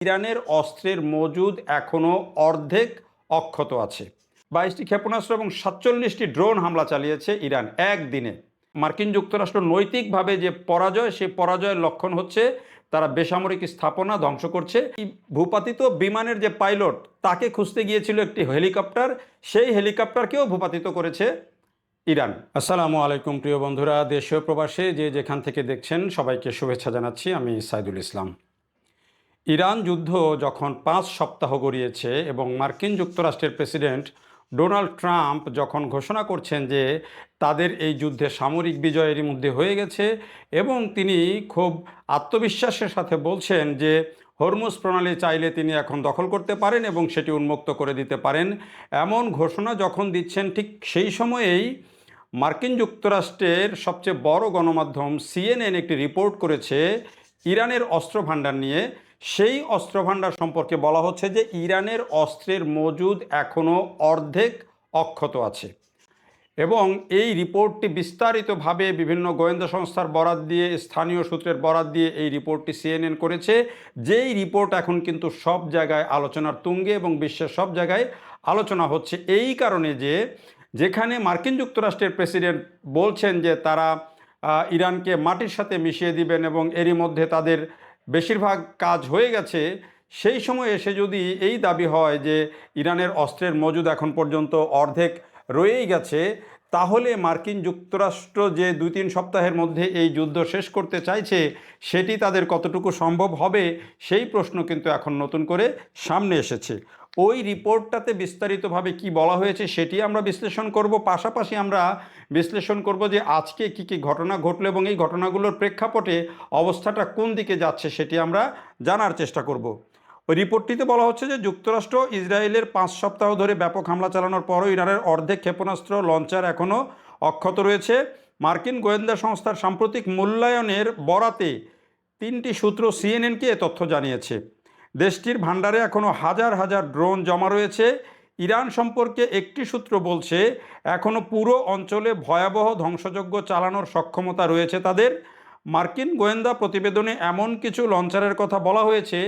ইরানের অস্ত্রের মজুদ এখনও অর্ধেক অক্ষত আছে। 22টি ক্ষেপণাস্ত্র এবং 47টি ড্রোন হামলা চালিয়েছে ইরান একদিনে। মার্কিন যুক্তরাষ্ট্র নৈতিকভাবে যে পরাজয়, সেই পরাজয়ের লক্ষণ হচ্ছে তারা বেসামরিক স্থাপনা ধ্বংস করছে। ভূপাতিত বিমানের যে পাইলট, তাকে খুঁজতে গিয়েছিল একটি হেলিকপ্টার, সেই হেলিকপ্টারকেও ভূপাতিত করেছে ইরান। আসসালামু আলাইকুম প্রিয় বন্ধুরা, দেশীয় প্রবাসে যে যেখান থেকে দেখছেন সবাইকে শুভেচ্ছা জানাচ্ছি। আমি সাইদুল ইসলাম। ইরান যুদ্ধ যখন 5 সপ্তাহ গড়িয়েছে এবং মার্কিন যুক্তরাষ্ট্রের প্রেসিডেন্ট ডোনাল্ড ট্রাম্প যখন ঘোষণা করছেন যে তাদের এই যুদ্ধে সামরিক বিজয়ের মধ্যে হয়ে গেছে এবং তিনি খুব আত্মবিশ্বাসের সাথে বলছেন যে হরমুজ প্রণালী চাইলে তিনি এখন দখল করতে পারেন এবং সেটি উন্মুক্ত করে দিতে পারেন, এমন ঘোষণা যখন দিচ্ছেন, ঠিক সেই সময়েই মার্কিন যুক্তরাষ্ট্রের সবচেয়ে বড় গণমাধ্যম সিএনএন একটি রিপোর্ট করেছে ইরানের অস্ত্র ভাণ্ডার নিয়ে। সেই অস্ত্র ভাণ্ডার সম্পর্কে বলা হচ্ছে যে ইরানের অস্ত্রের মজুদ এখনও অর্ধেক অক্ষত আছে এবং এই রিপোর্টটি বিস্তারিতভাবে বিভিন্ন গোয়েন্দা সংস্থার বরাত দিয়ে, স্থানীয় সূত্রের বরাত দিয়ে এই রিপোর্টটি সিএনএন করেছে। যেই রিপোর্ট এখন কিন্তু সব জায়গায় আলোচনার তুঙ্গে এবং বিশ্বের সব জায়গায় আলোচনা হচ্ছে, এই কারণে যে যেখানে মার্কিন যুক্তরাষ্ট্রের প্রেসিডেন্ট বলছেন যে তারা ইরানকে মাটির সাথে মিশিয়ে দিবেন এবং এরই মধ্যে তাদের বেশিরভাগ কাজ হয়ে গেছে, সেই সময় এসে যদি এই দাবি হয় যে ইরানের অস্ত্রের মজুদ এখন পর্যন্ত অর্ধেক রয়েই গেছে, তাহলে মার্কিন যুক্তরাষ্ট্র যে 2-3 সপ্তাহের মধ্যে এই যুদ্ধ শেষ করতে চাইছে, সেটি তাদের কতটুকু সম্ভব হবে, সেই প্রশ্ন কিন্তু এখন নতুন করে সামনে এসেছে। ওই রিপোর্টটাতে বিস্তারিতভাবে কি বলা হয়েছে সেটি আমরা বিশ্লেষণ করব। পাশাপাশি আমরা বিশ্লেষণ করব যে আজকে কি কি ঘটনা ঘটলো এবং এই ঘটনাগুলোর প্রেক্ষাপটে অবস্থাটা কোন দিকে যাচ্ছে সেটি আমরা জানার চেষ্টা করব। ওই রিপোর্টটিতে বলা হচ্ছে যে যুক্তরাষ্ট্র ইসরায়েলের 5 সপ্তাহ ধরে ব্যাপক হামলা চালানোর পরও ইরানের অর্ধেক ক্ষেপণাস্ত্র লঞ্চার এখনও অক্ষত রয়েছে। মার্কিন গোয়েন্দা সংস্থার সাম্প্রতিক মূল্যায়নের বরাতে 3টি সূত্র সিএনএনকে এ তথ্য জানিয়েছে। দেশটির ভাণ্ডারে এখনও হাজার হাজার ড্রোন জমা রয়েছে। ইরান সম্পর্কে একটি সূত্র বলছে এখনও পুরো অঞ্চলে ভয়াবহ ধ্বংসযজ্ঞ চালানোর সক্ষমতা রয়েছে তাদের। মার্কিন গোয়েন্দা প্রতিবেদনে এমন কিছু লঞ্চারের কথা বলা হয়েছে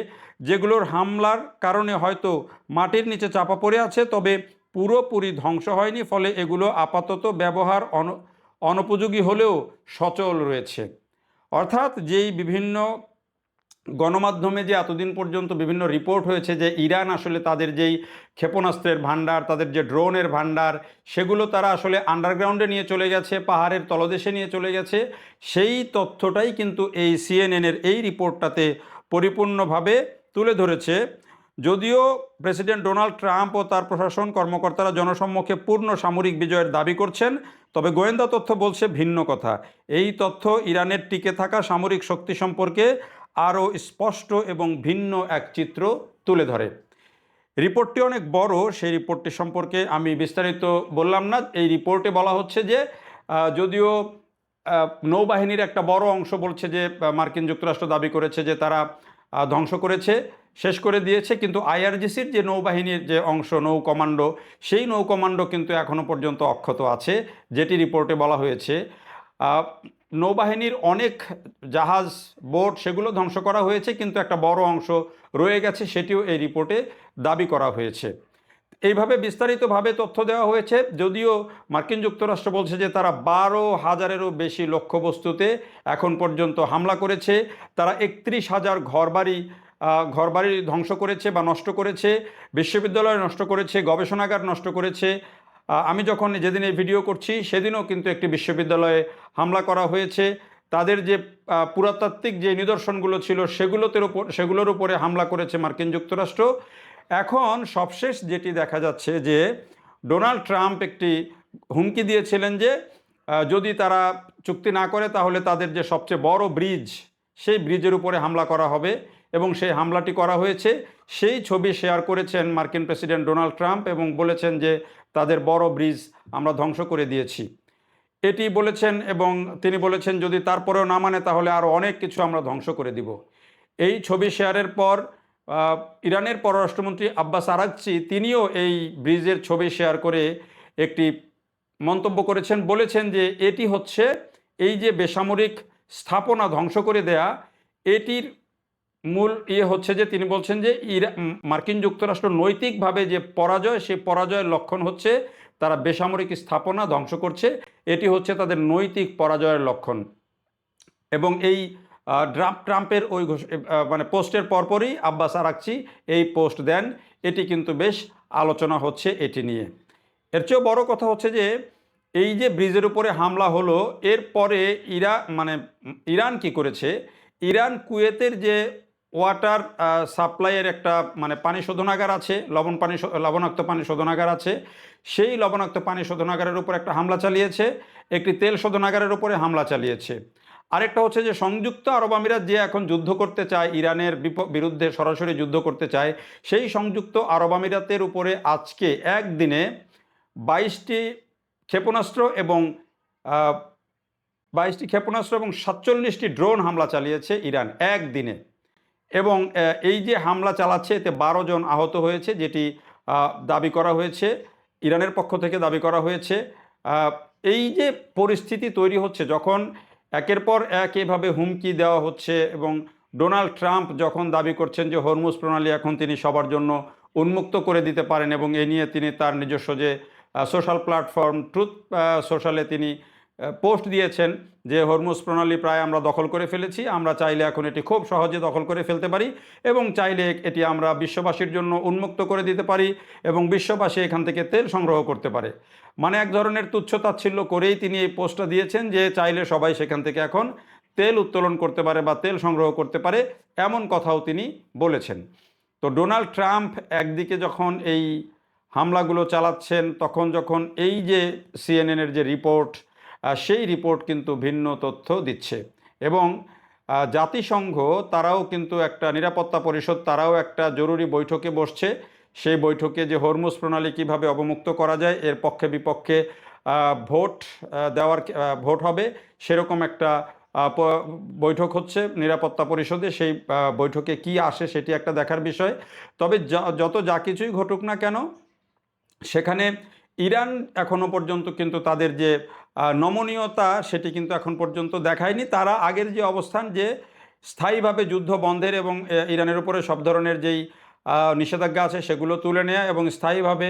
যেগুলোর হামলার কারণে হয়তো মাটির নিচে চাপা পড়ে আছে, তবে পুরোপুরি ধ্বংস হয়নি, ফলে এগুলো আপাতত ব্যবহার অনুপযোগী হলেও সচল রয়েছে। অর্থাৎ যেই বিভিন্ন গণমাধ্যমে যে এতদিন পর্যন্ত বিভিন্ন রিপোর্ট হয়েছে যে ইরান আসলে তাদের যেই ক্ষেপণাস্ত্রের ভাণ্ডার, তাদের যে ড্রোনের ভাণ্ডার, সেগুলো তারা আসলে আন্ডারগ্রাউন্ডে নিয়ে চলে গেছে, পাহাড়ের তলদেশে নিয়ে চলে গেছে, সেই তথ্যটাই কিন্তু এই সিএনএনের এই রিপোর্টটাতে পরিপূর্ণভাবে তুলে ধরেছে। যদিও প্রেসিডেন্ট ডোনাল্ড ট্রাম্প ও তার প্রশাসন কর্মকর্তারা জনসম্মুখে পূর্ণ সামরিক বিজয়ের দাবি করছেন, তবে গোয়েন্দা তথ্য বলছে ভিন্ন কথা। এই তথ্য ইরানের টিকে থাকা সামরিক শক্তি সম্পর্কে আরও স্পষ্ট এবং ভিন্ন এক চিত্র তুলে ধরে। রিপোর্টটি অনেক বড়, সেই রিপোর্টটি সম্পর্কে আমি বিস্তারিত বললাম না। এই রিপোর্টে বলা হচ্ছে যে যদিও নৌবাহিনীর একটা বড় অংশ বলছে যে মার্কিন যুক্তরাষ্ট্র দাবি করেছে যে তারা ধ্বংস করেছে, শেষ করে দিয়েছে, কিন্তু আইআরজিসির যে নৌবাহিনীর যে অংশ, নৌ কমান্ডো, সেই নৌ কমান্ডো কিন্তু এখনও পর্যন্ত অক্ষত আছে, যেটি রিপোর্টে বলা হয়েছে। নৌবাহিনীর অনেক জাহাজ, বোট, সেগুলো ধ্বংস করা হয়েছে, কিন্তু একটা বড় অংশ রয়ে গেছে, সেটিও এই রিপোর্টে দাবি করা হয়েছে। এইভাবে বিস্তারিতভাবে তথ্য দেওয়া হয়েছে। যদিও মার্কিন যুক্তরাষ্ট্র বলছে যে তারা 12,000-এরও বেশি লক্ষ্যবস্তুতে এখন পর্যন্ত হামলা করেছে, তারা 31,000 ঘরবাড়ি ধ্বংস করেছে বা নষ্ট করেছে, বিশ্ববিদ্যালয় নষ্ট করেছে, গবেষণাগার নষ্ট করেছে। আমি যখন যেদিন এই ভিডিও করছি সেদিনও কিন্তু একটি বিশ্ববিদ্যালয়ে হামলা করা হয়েছে। তাদের যে পুরাতাত্ত্বিক যে নিদর্শনগুলো ছিল সেগুলোর উপরে হামলা করেছে মার্কিন যুক্তরাষ্ট্র। এখন সবশেষ যেটি দেখা যাচ্ছে যে ডোনাল্ড ট্রাম্প একটি হুমকি দিয়েছিলেন যে যদি তারা চুক্তি না করে তাহলে তাদের যে সবচেয়ে বড় ব্রিজ, সেই ব্রিজের উপরে হামলা করা হবে, এবং সেই হামলাটি করা হয়েছে। সেই ছবি শেয়ার করেছেন মার্কিন প্রেসিডেন্ট ডোনাল্ড ট্রাম্প এবং বলেছেন যে তাদের বড় ব্রিজ আমরা ধ্বংস করে দিয়েছি, এটি বলেছেন। এবং তিনি বলেছেন যদি তারপরেও না মানে তাহলে আরও অনেক কিছু আমরা ধ্বংস করে দিব। এই ছবি শেয়ারের পর ইরানের পররাষ্ট্রমন্ত্রী আব্বাস আরাগচি তিনিও এই ব্রিজের ছবি শেয়ার করে একটি মন্তব্য করেছেন, বলেছেন যে এটি হচ্ছে এই যে বেসামরিক স্থাপনা ধ্বংস করে দেয়া, এটির মূল ইয়ে হচ্ছে যে তিনি বলছেন যে মার্কিন যুক্তরাষ্ট্র নৈতিকভাবে যে পরাজয়, সেই পরাজয়ের লক্ষণ হচ্ছে তারা বেসামরিক স্থাপনা ধ্বংস করছে। এটি হচ্ছে তাদের নৈতিক পরাজয়ের লক্ষণ। এবং এই ট্রাম্পের ওই মানে পোস্টের পরপরই আব্বাস আরাকচি এই পোস্ট দেন। এটি কিন্তু বেশ আলোচনা হচ্ছে এটি নিয়ে। এর চেয়েও বড় কথা হচ্ছে যে এই যে ব্রিজের উপরে হামলা হলো, এরপরে ইরান কি করেছে, ইরান কুয়েতের যে ওয়াটার সাপ্লাইয়ের একটা মানে পানি শোধনাগার আছে, লবণাক্ত পানি শোধনাগার আছে, সেই লবণাক্ত পানি শোধনাগারের উপর একটা হামলা চালিয়েছে, একটি তেল শোধনাগারের উপরে হামলা চালিয়েছে। আরেকটা হচ্ছে যে সংযুক্ত আরব আমিরাত যে এখন যুদ্ধ করতে চায়, ইরানের বিরুদ্ধে সরাসরি যুদ্ধ করতে চায়, সেই সংযুক্ত আরব আমিরাতের উপরে আজকে একদিনে 22টি ক্ষেপণাস্ত্র এবং 47টি ড্রোন হামলা চালিয়েছে ইরান একদিনে। এবং এই যে হামলা চালাচ্ছে এতে 12 জন আহত হয়েছে, যেটি দাবি করা হয়েছে, ইরানের পক্ষ থেকে দাবি করা হয়েছে। এই যে পরিস্থিতি তৈরি হচ্ছে, যখন একের পর এক এভাবে হুমকি দেওয়া হচ্ছে এবং ডোনাল্ড ট্রাম্প যখন দাবি করছেন যে হরমুজ প্রণালী এখন তিনি সবার জন্য উন্মুক্ত করে দিতে পারেন, এবং এ নিয়ে তিনি তার নিজস্ব যে সোশ্যাল প্ল্যাটফর্ম ট্রুথ সোশ্যালে তিনি পোস্ট দিয়েছেন যে হরমুজ প্রণালী প্রায় আমরা দখল করে ফেলেছি, আমরা চাইলে এখন এটি খুব সহজে দখল করে ফেলতে পারি এবং চাইলে এটি আমরা বিশ্ববাসীর জন্য উন্মুক্ত করে দিতে পারি এবং বিশ্ববাসী এখান থেকে তেল সংগ্রহ করতে পারে। মানে এক ধরনের তুচ্ছ-তাচ্ছিল্য করেই তিনি এই পোস্টটা দিয়েছেন যে চাইলে সবাই সেখান থেকে এখন তেল উত্তোলন করতে পারে বা তেল সংগ্রহ করতে পারে, এমন কথাও তিনি বলেছেন। তো ডোনাল্ড ট্রাম্প একদিকে যখন এই হামলাগুলো চালাচ্ছেন, যখন এই যে সিএনএনের যে রিপোর্ট, সেই রিপোর্ট কিন্তু ভিন্ন তথ্য দিচ্ছে। এবং জাতিসংঘ তারাও কিন্তু একটা নিরাপত্তা পরিষদ, তারাও একটা জরুরি বৈঠকে বসছে। সেই বৈঠকে যে হরমুজ প্রণালী কীভাবে অবমুক্ত করা যায় এর পক্ষে বিপক্ষে ভোট হবে, সেরকম একটা বৈঠক হচ্ছে নিরাপত্তা পরিষদে। সেই বৈঠকে কি আসে সেটি একটা দেখার বিষয়। তবে যা কিছুই ঘটুক না কেন, সেখানে ইরান এখনও পর্যন্ত কিন্তু তাদের যে নমনীয়তা সেটি কিন্তু এখন পর্যন্ত দেখায়নি। তারা আগের যে অবস্থান, যে স্থায়ীভাবে যুদ্ধ বন্ধের এবং ইরানের উপরে সব ধরনের যেই নিষেধাজ্ঞা আছে সেগুলো তুলে নেওয়া এবং স্থায়ীভাবে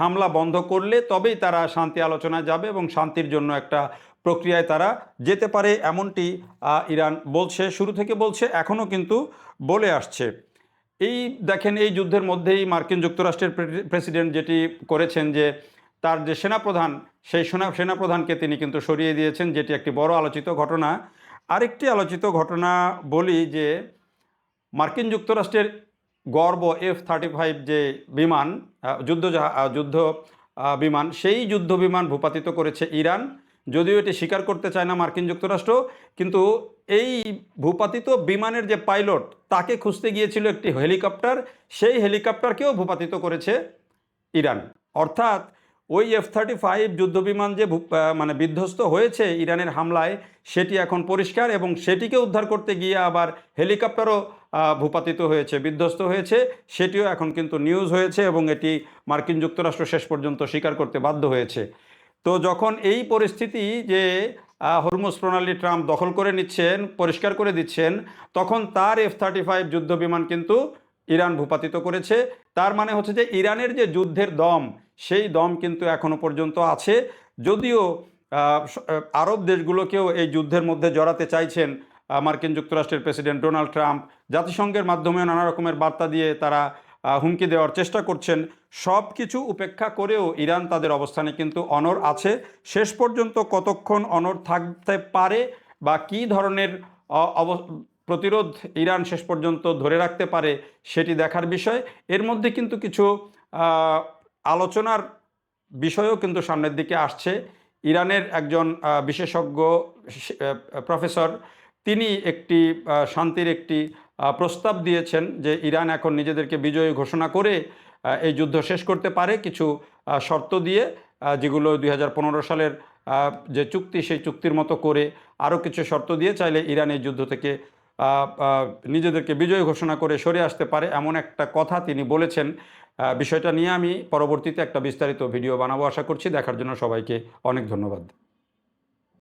হামলা বন্ধ করলে তবেই তারা শান্তি আলোচনায় যাবে এবং শান্তির জন্য একটা প্রক্রিয়ায় তারা যেতে পারে, এমনটি ইরান বলছে, শুরু থেকে বলছে, এখনও কিন্তু বলে আসছে। এই দেখেন, এই যুদ্ধের মধ্যেই মার্কিন যুক্তরাষ্ট্রের প্রেসিডেন্ট যেটি করেছেন যে তার যে সেনাপ্রধান, সেই সেনাপ্রধানকে তিনি কিন্তু সরিয়ে দিয়েছেন, যেটি একটি বড় আলোচিত ঘটনা। আরেকটি আলোচিত ঘটনা বলি যে মার্কিন যুক্তরাষ্ট্রের গর্ব F-35 যে বিমান, যুদ্ধ বিমান, সেই যুদ্ধ বিমান ভূপাতিত করেছে ইরান। যদিও এটি স্বীকার করতে চায় না মার্কিন যুক্তরাষ্ট্র, কিন্তু এই ভূপাতিত বিমানের যে পাইলট, তাকে খুঁজতে গিয়েছিল একটি হেলিকপ্টার, সেই হেলিকপ্টারকেও ভূপাতিত করেছে ইরান। অর্থাৎ ওই F-35 যুদ্ধবিমান যে বিধ্বস্ত হয়েছে ইরানের হামলায়, সেটি এখন পরিষ্কার, এবং সেটিকে উদ্ধার করতে গিয়ে আবার হেলিকপ্টারও ভূপাতিত হয়েছে, বিধ্বস্ত হয়েছে, সেটিও এখন কিন্তু নিউজ হয়েছে এবং এটি মার্কিন যুক্তরাষ্ট্র শেষ পর্যন্ত স্বীকার করতে বাধ্য হয়েছে। তো যখন এই পরিস্থিতি যে হরমুজ প্রণালী ট্রাম্প দখল করে নিচ্ছেন, পরিষ্কার করে দিচ্ছেন, তখন তার F-35 যুদ্ধ বিমান কিন্তু ইরান ভূপাতিত করেছে। তার মানে হচ্ছে যে ইরানের যে যুদ্ধের দম, সেই দম কিন্তু এখনো পর্যন্ত আছে। যদিও আরব দেশগুলোকেও এই যুদ্ধের মধ্যে জড়াতে চাইছেন মার্কিন যুক্তরাষ্ট্রের প্রেসিডেন্ট ডোনাল্ড ট্রাম্প, জাতিসংঘের মাধ্যমে নানা রকমের বার্তা দিয়ে তারা হুমকি দেওয়ার চেষ্টা করছেন। সব কিছু উপেক্ষা করেও ইরান তাদের অবস্থানে কিন্তু অনড় আছে। শেষ পর্যন্ত কতক্ষণ অনড় থাকতে পারে বা কী ধরনের প্রতিরোধ ইরান শেষ পর্যন্ত ধরে রাখতে পারে সেটি দেখার বিষয়। এর মধ্যে কিন্তু কিছু আলোচনার বিষয়ও কিন্তু সামনের দিকে আসছে। ইরানের একজন বিশেষজ্ঞ প্রফেসর, তিনি একটি শান্তির একটি প্রস্তাব দিয়েছেন যে ইরান এখন নিজেদেরকে বিজয়ী ঘোষণা করে এই যুদ্ধ শেষ করতে পারে কিছু শর্ত দিয়ে, যেগুলো 2015 সালের যে চুক্তি, সেই চুক্তির মতো করে আরও কিছু শর্ত দিয়ে চাইলে ইরান এই যুদ্ধ থেকে নিজেদেরকে বিজয়ী ঘোষণা করে সরে আসতে পারে, এমন একটা কথা তিনি বলেছেন। বিষয়টা নিয়ে আমি পরবর্তীতে একটা বিস্তারিত ভিডিও বানাবো, আশা করছি। দেখার জন্য সবাইকে অনেক ধন্যবাদ।